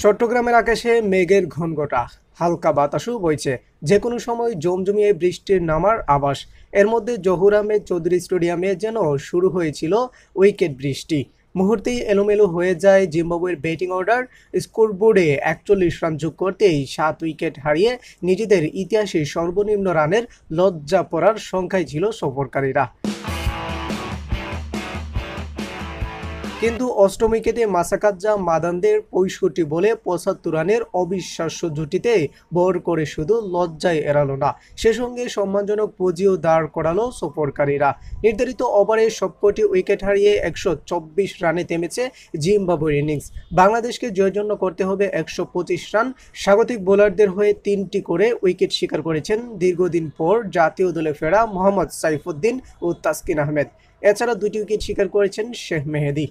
চট্টগ্রামের আকাশে মেঘের ঘনঘটা, হালকা বাতাসও বইছে। যে কোনো সময় জমজমিয়ে বৃষ্টির নামার আভাস। এর মধ্যে জহুর আহমেদ চৌধুরী স্টেডিয়ামে যেন শুরু হয়েছিল উইকেট বৃষ্টি। মুহূর্তেই এলোমেলো হয়ে যায় জিম্বাবুয়ের ব্যাটিং অর্ডার। স্কোরবোর্ডে ৪১ রান যোগ করতেই ৭ উইকেট হারিয়ে নিজেদের ইতিহাসে সর্বনিম্ন রানের লজ্জা পড়ার সংখ্যায় ছিল সফরকারীরা। কিন্তু অষ্টম উইকেটে মাসাকাজ্জা মাদানদের ৬৫ বলে ৭৫ রানের অবিশ্বাস্য জুটিতে ভর করে শুধু লজ্জায় এড়ালো না, সে সঙ্গে সম্মানজনক পুঁজিও দাঁড় করালো সফরকারীরা। নির্ধারিত ওভারে সবকটি উইকেট হারিয়ে ১২৪ রানে থেমেছে জিম্বাবুয়ের ইনিংস। বাংলাদেশকে জয়ের জন্য করতে হবে ১২৫ রান। স্বাগতিক বোলারদের হয়ে ৩টি করে উইকেট শিকার করেছেন দীর্ঘদিন পর জাতীয় দলে ফেরা মোহাম্মদ সাইফুদ্দিন ও তাসকিন আহমেদ। এছাড়া ২টি উইকেট শিকার করেছেন শেখ মেহেদী।